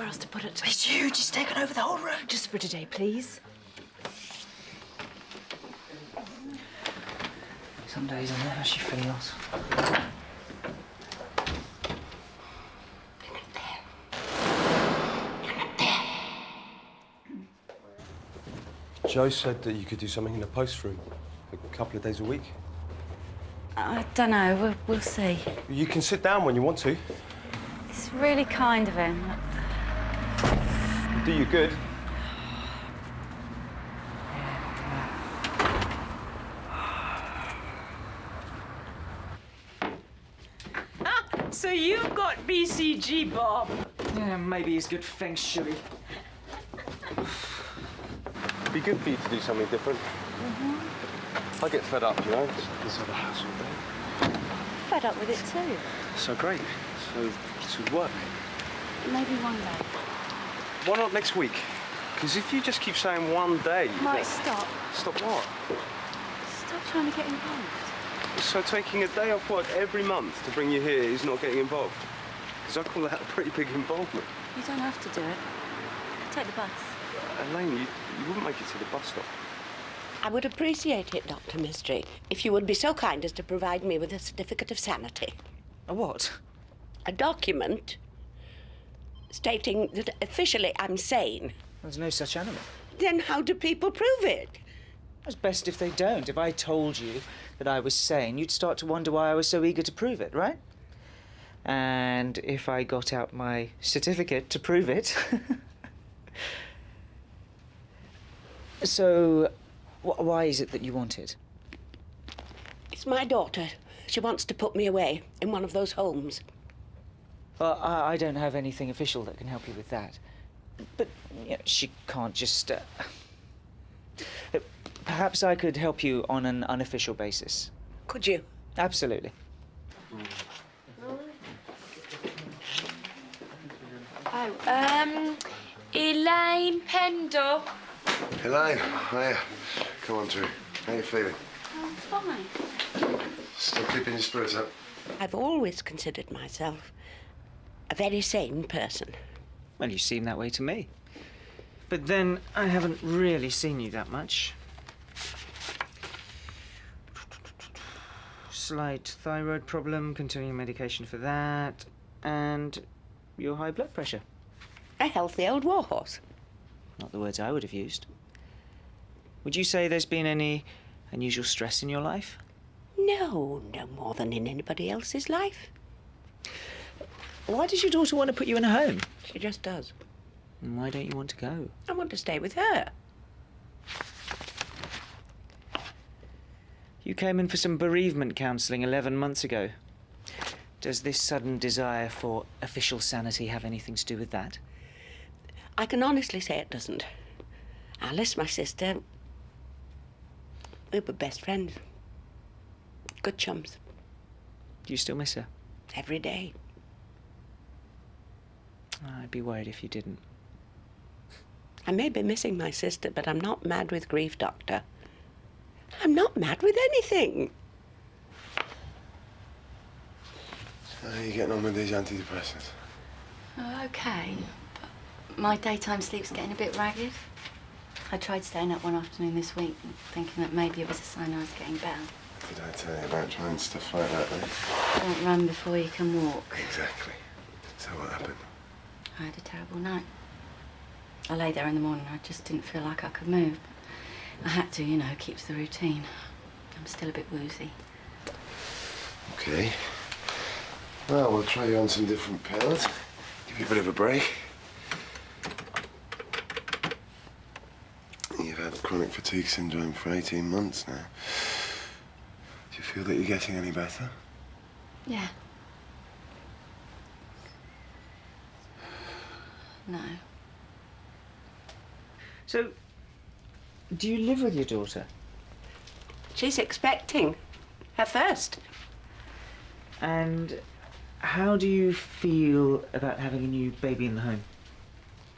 where else to put it. It's huge. It's taken over the whole room. Just for today, please. Some days I know how she feels. Joe said that you could do something in the post room, a couple of days a week. I don't know. We'll see. You can sit down when you want to. It's really kind of him. Do you good. So you've got BCG, Bob. Yeah, maybe he's good feng shui. It'd be good for you to do something different. I get fed up, you know, this other house all day. Fed up with it too. So great. So this would work. Maybe one day. Why not next week? Because if you just keep saying one day... Mike, stop. Stop what? Stop trying to get involved. So taking a day off work every month to bring you here is not getting involved? Because I call that a pretty big involvement. You don't have to do it. Take the bus. Elaine, you wouldn't make it to the bus stop. I would appreciate it, Dr. Mystery, if you would be so kind as to provide me with a certificate of sanity. A what? A document stating that officially I'm sane. There's no such animal. Then how do people prove it? It's best if they don't. If I told you that I was sane, you'd start to wonder why I was so eager to prove it, right? And if I got out my certificate to prove it... So, why is it that you want it? It's my daughter. She wants to put me away in one of those homes. Well, I don't have anything official that can help you with that. But you know, she can't just... Perhaps I could help you on an unofficial basis. Could you? Absolutely. Oh, Elaine Pendle. Elaine, hiya. Come on through. How you feeling? I'm fine. Still keeping your spirits up? I've always considered myself a very sane person. Well, you seem that way to me. But then, I haven't really seen you that much. Slight thyroid problem, continuing medication for that, and your high blood pressure. A healthy old warhorse. Not the words I would have used. Would you say there's been any unusual stress in your life? No, no more than in anybody else's life. Why does your daughter want to put you in a home? She just does. And why don't you want to go? I want to stay with her. You came in for some bereavement counselling 11 months ago. Does this sudden desire for official sanity have anything to do with that? I can honestly say it doesn't. Alice, my sister, we were best friends. Good chums. Do you still miss her? Every day. I'd be worried if you didn't. I may be missing my sister, but I'm not mad with grief, Doctor. I'm not mad with anything. How are you getting on with these antidepressants? Oh, okay. But my daytime sleep's getting a bit ragged. I tried staying up one afternoon this week, thinking that maybe it was a sign I was getting better. Did I tell you about trying stuff like that, then? Don't run before you can walk. Exactly. So what happened? I had a terrible night. I lay there in the morning, I just didn't feel like I could move. I had to, you know, keeps the routine. I'm still a bit woozy. Okay. Well, we'll try you on some different pills. Give you a bit of a break. You've had chronic fatigue syndrome for 18 months now. Do you feel that you're getting any better? Yeah. No. So, do you live with your daughter? She's expecting her first. And how do you feel about having a new baby in the home?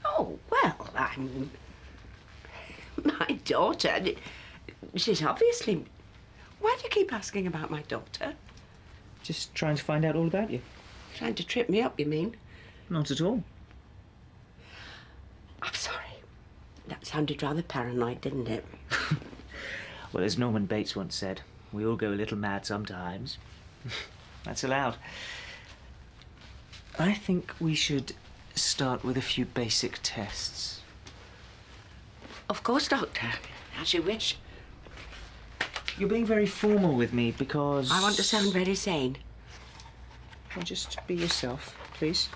Oh, well, my daughter, she's obviously... Why do you keep asking about my daughter? Just trying to find out all about you. Trying to trip me up, you mean? Not at all. That sounded rather paranoid, didn't it? Well, as Norman Bates once said, we all go a little mad sometimes. That's allowed. I think we should start with a few basic tests. Of course, Doctor. As you wish. You're being very formal with me because... I want to sound very sane. Well, just be yourself, please.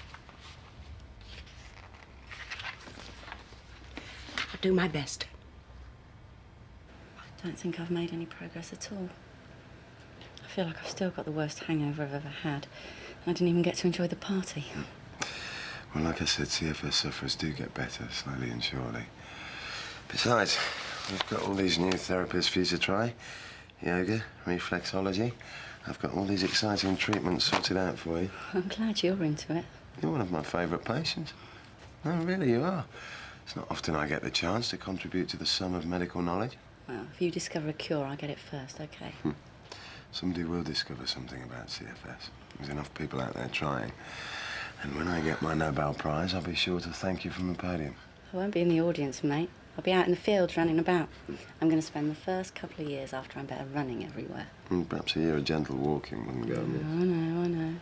I'll do my best. I don't think I've made any progress at all. I feel like I've still got the worst hangover I've ever had. And I didn't even get to enjoy the party. Well, like I said, CFS sufferers do get better, slowly and surely. Besides, we've got all these new therapies for you to try. Yoga, reflexology. I've got all these exciting treatments sorted out for you. I'm glad you're into it. You're one of my favourite patients. No, really, you are. It's not often I get the chance to contribute to the sum of medical knowledge. Well, if you discover a cure, I'll get it first, OK? Somebody will discover something about CFS. There's enough people out there trying. And when I get my Nobel Prize, I'll be sure to thank you from the podium. I won't be in the audience, mate. I'll be out in the fields running about. I'm going to spend the first couple of years after I'm better running everywhere. Perhaps a year of gentle walking wouldn't go amiss. I know.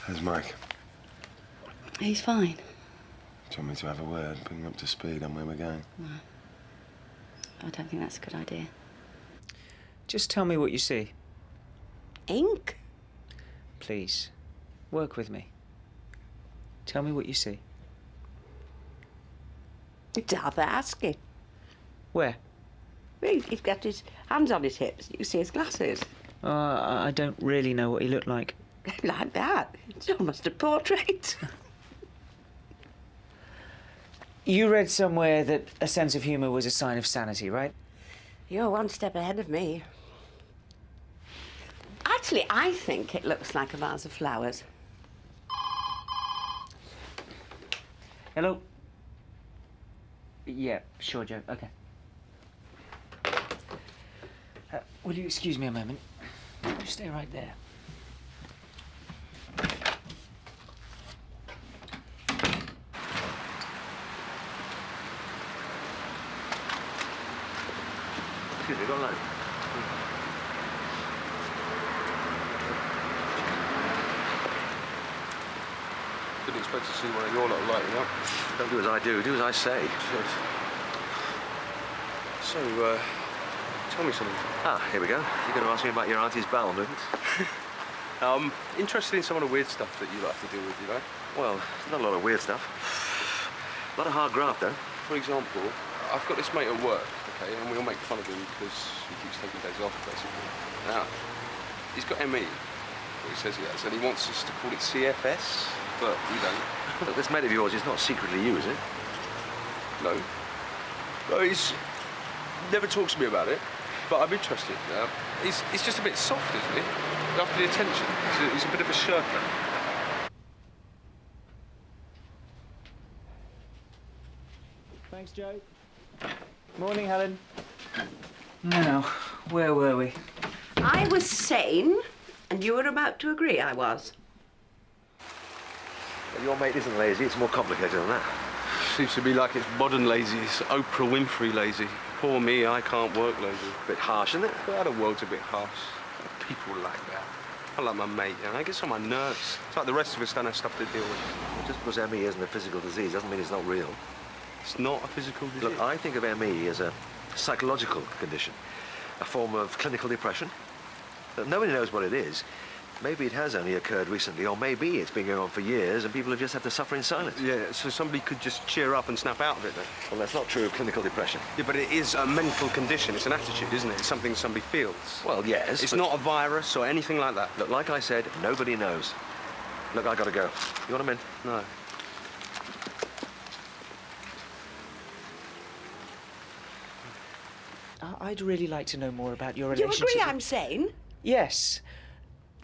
How's Mike? He's fine. Do you want me to have a word, bring him up to speed on where we're going? No. I don't think that's a good idea. Just tell me what you see. Ink? Please, work with me. Tell me what you see. It's rather asking. Where? He's got his hands on his hips. You see his glasses. I don't really know what he looked like. Like that. It's almost a portrait. You read somewhere that a sense of humour was a sign of sanity, right? You're one step ahead of me. Actually, I think it looks like a vase of flowers. Hello? Yeah, sure, Joe. OK. Will you excuse me a moment? Just stay right there. Excuse me, go on. Didn't expect to see one of your lot lighting up. Don't do as I do as I say. Shit. So, tell me something. Ah, here we go. You're going to ask me about your auntie's bowel movement? Interested in some of the weird stuff that you like to deal with, you know? Well, not a lot of weird stuff. A lot of hard graft, though. For example, I've got this mate at work, okay, and we all make fun of him because he keeps taking days off, basically. Now, he's got ME, what he says he has, and he wants us to call it CFS, but we don't. Look, this mate of yours is not secretly you, is it? No. No, he's never talks to me about it, but I'm interested. He's just a bit soft, isn't he? After the attention, he's a bit of a shirker. Thanks, Joe. Morning, Helen. Now, where were we? I was sane, and you were about to agree I was. Well, your mate isn't lazy. It's more complicated than that. Seems to be like it's modern lazy. It's Oprah Winfrey lazy. Poor me, I can't work lazy. Bit harsh, isn't it? Well, the world's a bit harsh. People like that. I like my mate, you know, it gets on my nerves. It's like the rest of us don't have stuff to deal with. Well, just because ME isn't a physical disease doesn't mean it's not real. It's not a physical disease. Look, I think of ME as a psychological condition, a form of clinical depression. But nobody knows what it is. Maybe it has only occurred recently, or maybe it's been going on for years and people have just had to suffer in silence. Yeah, so somebody could just cheer up and snap out of it then. Well, that's not true of clinical depression. Yeah, but it is a mental condition. It's an attitude, isn't it? It's something somebody feels. Well, yes, It's but... not a virus or anything like that. Look, like I said, nobody knows. Look, I gotta go. You want a mint? No. I'd really like to know more about your You relationship. agree I'm sane? Yes.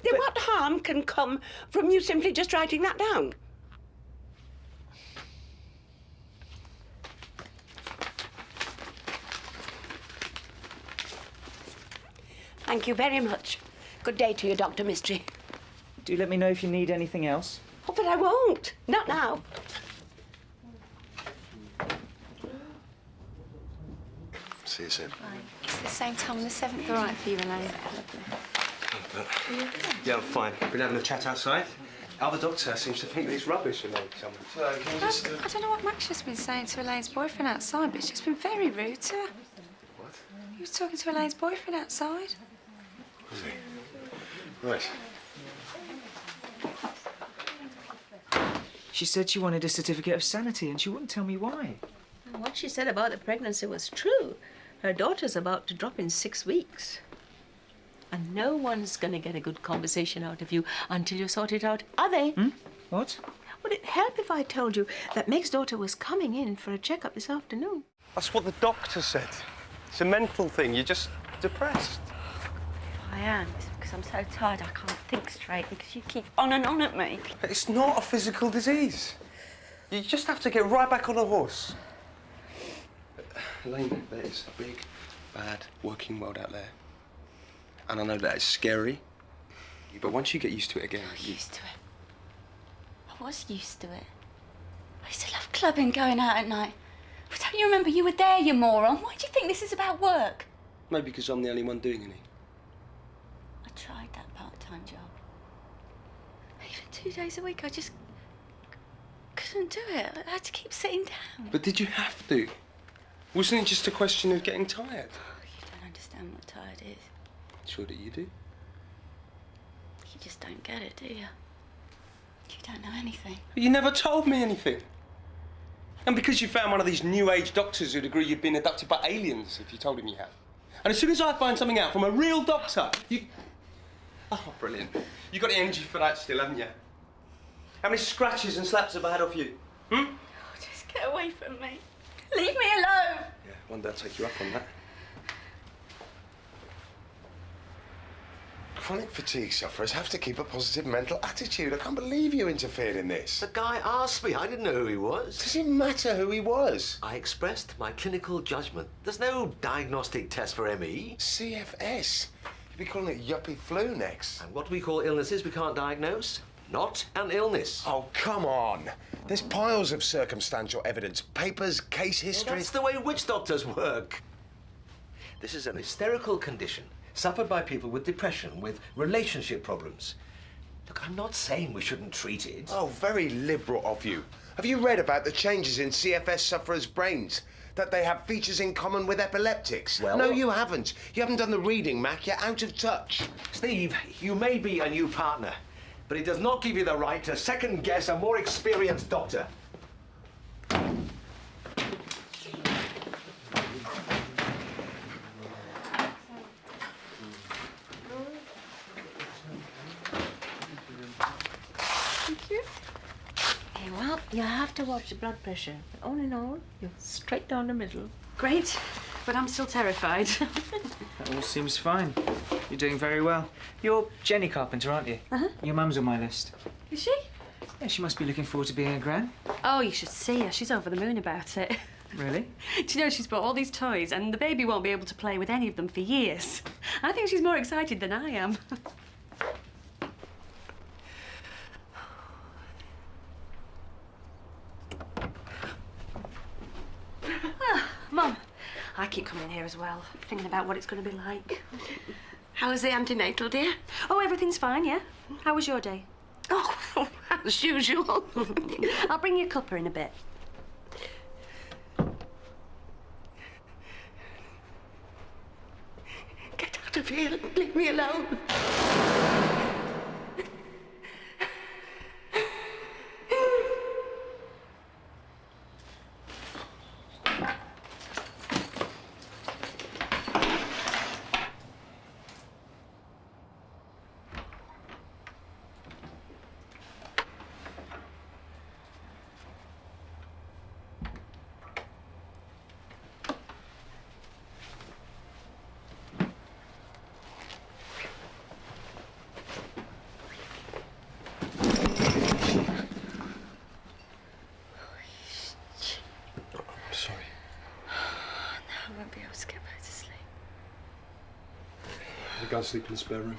Then But- what harm can come from you simply just writing that down? Thank you very much. Good day to you, Dr. Mystery. Do let me know if you need anything else. Oh, but I won't. Not now. See you soon. Right. It's the same time on the 7th, all right for you, Elaine? Yeah, I'm fine. Been having a chat outside. Other doctor seems to think it's rubbish, you know. So, can you just... I don't know what Max has been saying to Elaine's boyfriend outside, but it's just been very rude to her. What? He was talking to Elaine's boyfriend outside. Was he? Right. She said she wanted a certificate of sanity and she wouldn't tell me why. What she said about the pregnancy was true. Her daughter's about to drop in 6 weeks. And no one's gonna get a good conversation out of you until you sort it out, are they? Hmm? What? Would it help if I told you that Meg's daughter was coming in for a checkup this afternoon? That's what the doctor said. It's a mental thing. You're just depressed. I am. It's because I'm so tired I can't think straight because you keep on and on at me. It's not a physical disease. You just have to get right back on a horse. Elaine, there is a big, bad working world out there. And I know that it's scary, but once you get used to it again... I'm used to it. I was used to it. I used to love clubbing, going out at night. But don't you remember you were there, you moron? Why do you think this is about work? Maybe because I'm the only one doing any. I tried that part-time job. Even 2 days a week, I just couldn't do it. I had to keep sitting down. But did you have to? Wasn't it just a question of getting tired? Oh, you don't understand what tired is. Sure that you do. You just don't get it, do you? You don't know anything. But you never told me anything. And because you found one of these new age doctors who'd agree you'd been abducted by aliens if you told him you have. And as soon as I find something out from a real doctor, you... Oh, brilliant. You got the energy for that still, haven't you? How many scratches and slaps have I had off you? Hmm? Oh, just get away from me. Leave me alone. Yeah, one day I'll take you up on that. Chronic fatigue sufferers have to keep a positive mental attitude. I can't believe you interfered in this. The guy asked me. I didn't know who he was. Does it matter who he was? I expressed my clinical judgment. There's no diagnostic test for ME. CFS. You'd be calling it yuppie flu next. And what we call illnesses we can't diagnose? Not an illness. Oh, come on. There's piles of circumstantial evidence, papers, case history. Well, that's the way witch doctors work. This is an hysterical condition suffered by people with depression, with relationship problems. Look, I'm not saying we shouldn't treat it. Oh, very liberal of you. Have you read about the changes in CFS sufferers' brains? That they have features in common with epileptics? Well... No, you haven't. You haven't done the reading, Mac. You're out of touch. Steve, you may be a new partner, but it does not give you the right to second-guess a more experienced doctor. Thank you. Okay, well, you have to watch the blood pressure. But all in all, you're straight down the middle. Great, but I'm still terrified. That all seems fine. You're doing very well. You're Jenny Carpenter, aren't you? Uh-huh. Your mum's on my list. Is she? Yeah, she must be looking forward to being a gran. Oh, you should see her. She's over the moon about it. Really? Do you know she's bought all these toys and the baby won't be able to play with any of them for years? I think she's more excited than I am. Mum, I keep coming here as well, thinking about what it's going to be like. How was the antenatal, dear? Oh, everything's fine, yeah? How was your day? Oh, as usual. I'll bring you a cuppa in a bit. Get out of here. Leave me alone. Go and sleep in the spare room.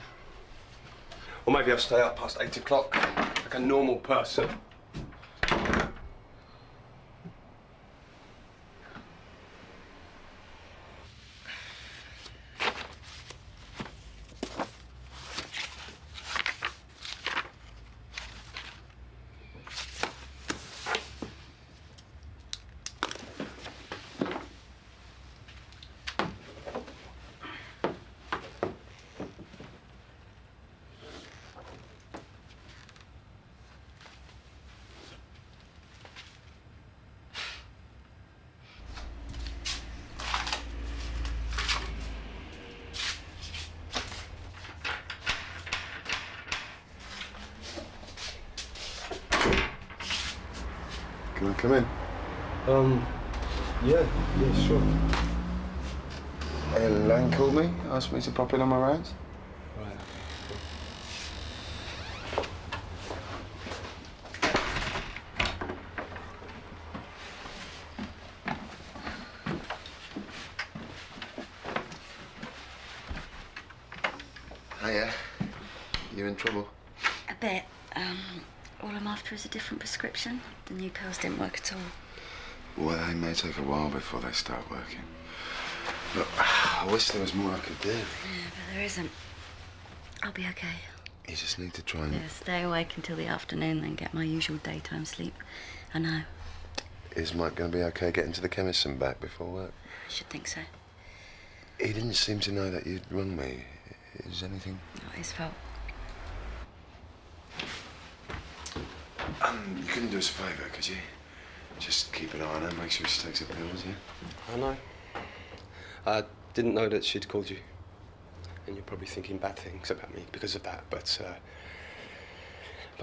Or maybe I'll stay up past 8 o'clock, like a normal person. Can I come in? Yeah, sure. Elaine called me, asked me to pop in on my rounds. Right. Hiya. You in trouble? A bit. All I'm after is a different prescription. The new pills didn't work at all. Well, they may take a while before they start working. Look, I wish there was more I could do. Yeah, but there isn't. I'll be okay. You just need to try and... Yeah, stay awake until the afternoon, then get my usual daytime sleep. I know. Is Mike going to be okay getting to the chemist and back before work? I should think so. He didn't seem to know that you'd rung me. Is anything... Not his fault. You couldn't do us a favour, could you? Just keep an eye on her, make sure she takes her pills, yeah? I know. I didn't know that she'd called you. And you're probably thinking bad things about me because of that, but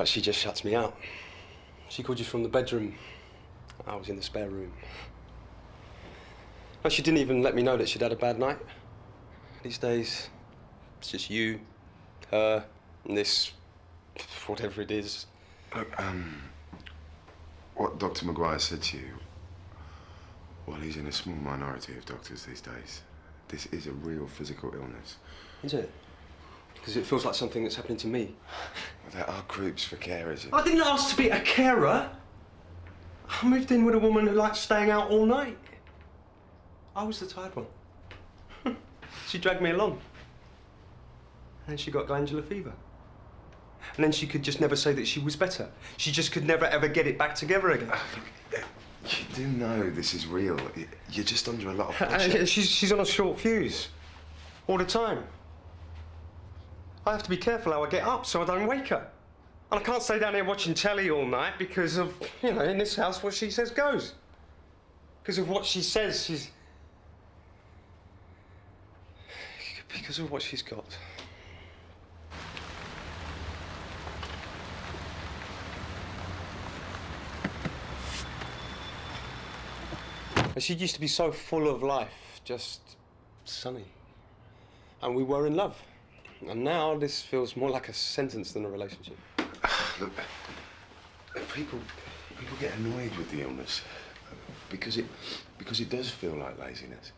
she just shuts me out. She called you from the bedroom. I was in the spare room. And she didn't even let me know that she'd had a bad night. These days, it's just you, her, and this, whatever it is. Look, what Dr. Maguire said to you, well, he's in a small minority of doctors these days. This is a real physical illness. Is it? Because it feels like something that's happening to me. Well, there are groups for carers. I didn't ask to be a carer. I moved in with a woman who likes staying out all night. I was the tired one. She dragged me along. And then she got glandular fever. And then she could just never say that she was better. She just could never, ever get it back together again. You do know this is real. You're just under a lot of pressure. She's on a short fuse. All the time. I have to be careful how I get up so I don't wake her. And I can't stay down here watching telly all night because of, you know, in this house, what she says goes. Because of what she says, she's... Because of what she's got. She used to be so full of life, just sunny. And we were in love. And now this feels more like a sentence than a relationship. Look, people get annoyed with the illness because it does feel like laziness.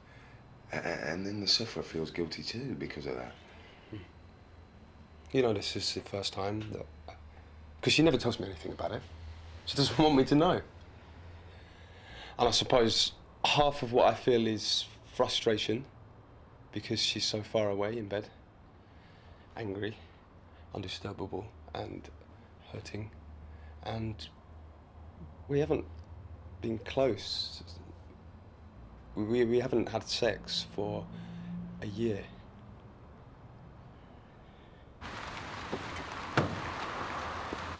And then the sufferer feels guilty too because of that. You know, this is the first time that... Because she never tells me anything about it. She doesn't want me to know. And I suppose half of what I feel is frustration because she's so far away in bed. Angry, undisturbable, and hurting. And we haven't been close. We haven't had sex for a year.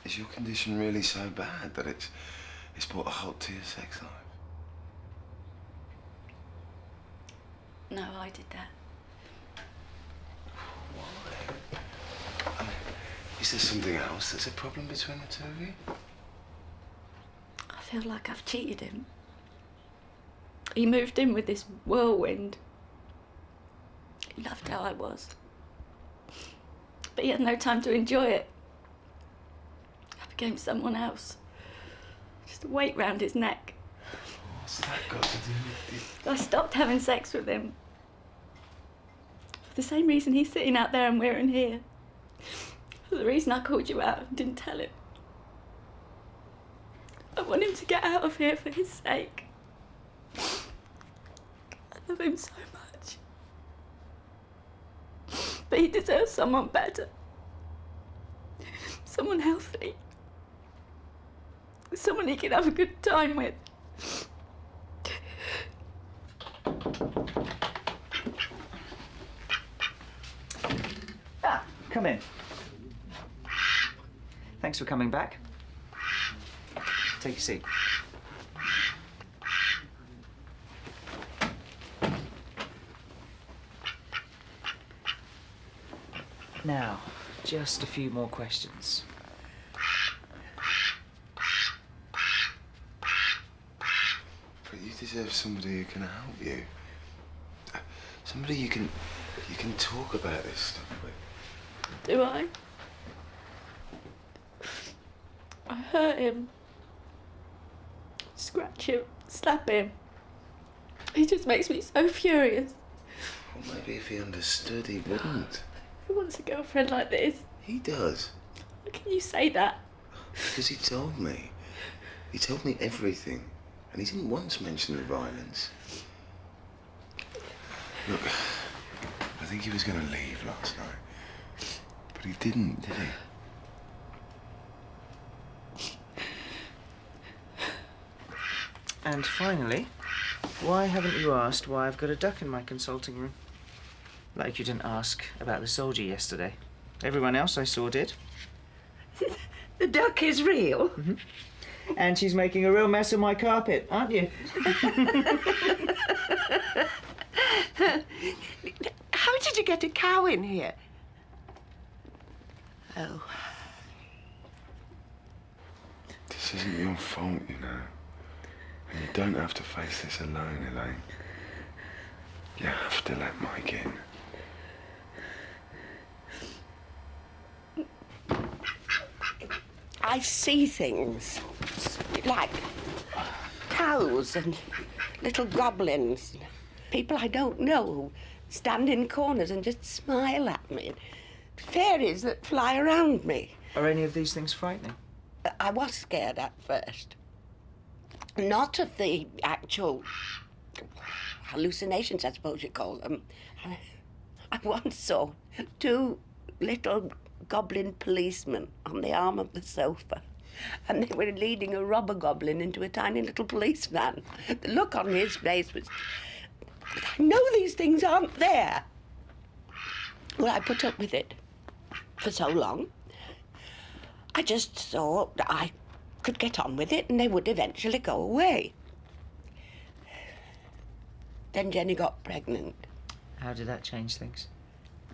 Is your condition really so bad that it's brought a halt to your sex life? No, I did that. Why? Is there something else that's a problem between the two of you? I feel like I've cheated him. He moved in with this whirlwind. He loved how I was. But he had no time to enjoy it. I became someone else. Just a weight round his neck. What's that got to do with this? I stopped having sex with him. For the same reason he's sitting out there and we're in here. For the reason I called you out and didn't tell him. I want him to get out of here for his sake. I love him so much. But he deserves someone better. Someone healthy. Someone he can have a good time with. Ah, come in. Thanks for coming back. Take a seat. Now, just a few more questions. deserve somebody who can help you. Somebody you can talk about this stuff with. Do I? I hurt him. Scratch him, slap him. He just makes me so furious. Well, maybe if he understood, he wouldn't. Who wants a girlfriend like this? He does. How can you say that? Because he told me. He told me everything. And he didn't once mention the violence. Look, I think he was going to leave last night. But he didn't, did he? And finally, why haven't you asked why I've got a duck in my consulting room? Like you didn't ask about the soldier yesterday. Everyone else I saw did. The duck is real? Mm-hmm. And she's making a real mess of my carpet, aren't you? How did you get a cow in here? Oh. This isn't your fault, you know. And you don't have to face this alone, Elaine. You have to let Mike in. I see things like cows and little goblins, people I don't know who stand in corners and just smile at me, fairies that fly around me. Are any of these things frightening? I was scared at first. Not of the actual hallucinations, I suppose you call them. I once saw 2 little goblin policemen on the arm of the sofa, and they were leading a robber goblin into a tiny little police van. The look on his face was, I know these things aren't there. Well, I put up with it for so long. I just thought I could get on with it and they would eventually go away. Then Jenny got pregnant. How did that change things?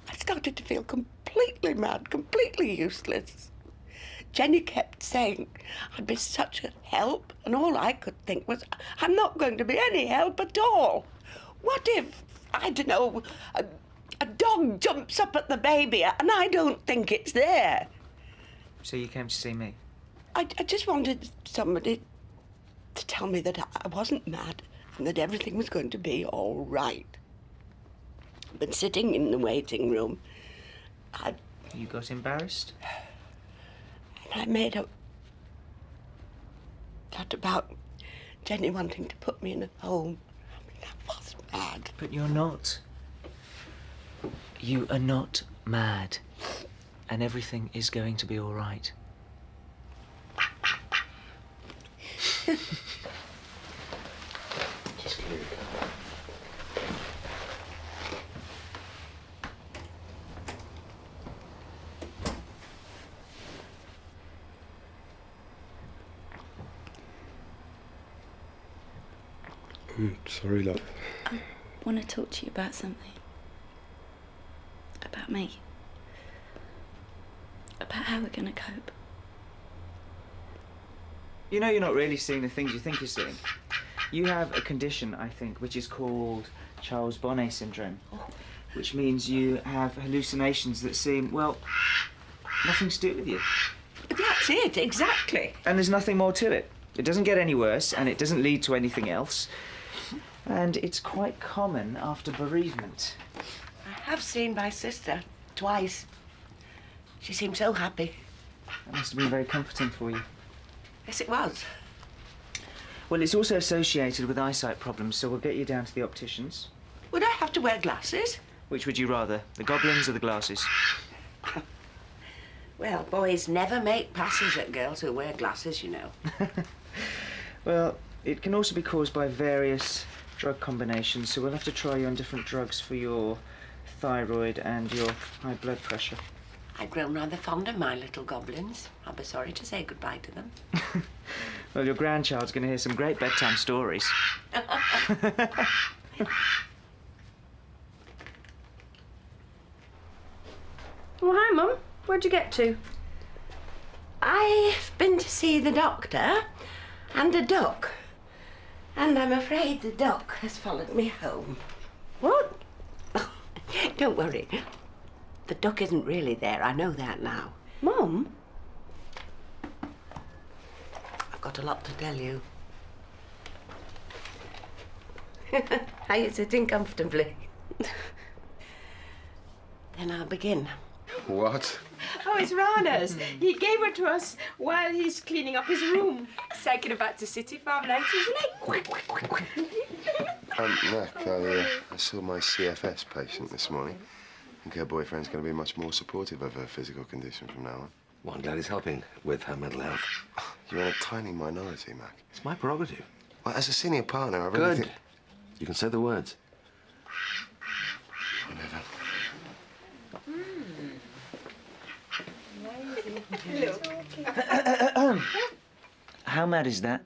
I started to feel completely mad, completely useless. Jenny kept saying I'd be such a help, and all I could think was, I'm not going to be any help at all. What if, I don't know, a dog jumps up at the baby and I don't think it's there? So you came to see me? I just wanted somebody to tell me that I wasn't mad and that everything was going to be all right. But sitting in the waiting room, You got embarrassed? I made up that about Jenny wanting to put me in a home. I mean, that was mad. But you're not. You are not mad. And everything is going to be all right. Just give me the car. Sorry, love. I want to talk to you about something. About me. About how we're going to cope. You know, you're not really seeing the things you think you're seeing. You have a condition, I think, which is called Charles Bonnet syndrome, which means you have hallucinations that seem, well, nothing to do with you. That's it, exactly. And there's nothing more to it. It doesn't get any worse, and it doesn't lead to anything else. And it's quite common after bereavement. I have seen my sister twice. She seemed so happy. That must have been very comforting for you. Yes, it was. Well, it's also associated with eyesight problems, so we'll get you down to the opticians. Would I have to wear glasses? Which would you rather, the goblins or the glasses? Well, boys never make passes at girls who wear glasses, you know. Well, it can also be caused by various drug combinations, so we'll have to try you on different drugs for your thyroid and your high blood pressure. I've grown rather fond of my little goblins. I'll be sorry to say goodbye to them. Well, your grandchild's going to hear some great bedtime stories. Oh, hi, Mum. Where'd you get to? I've been to see the doctor and a duck. And I'm afraid the duck has followed me home. What? Don't worry. The duck isn't really there. I know that now. Mum? I've got a lot to tell you. Are you sitting comfortably? Then I'll begin. What? Oh, it's Rana's. He gave her to us while he's cleaning up his room. He's taking her back to City Farm later, isn't he? Mac, I saw my CFS patient this morning. I think her boyfriend's going to be much more supportive of her physical condition from now on. Well, I'm glad he's helping with her mental health. You're in a tiny minority, Mac. It's my prerogative. Well, as a senior partner, I really Good. think... You can say the words. Whatever. How mad is that?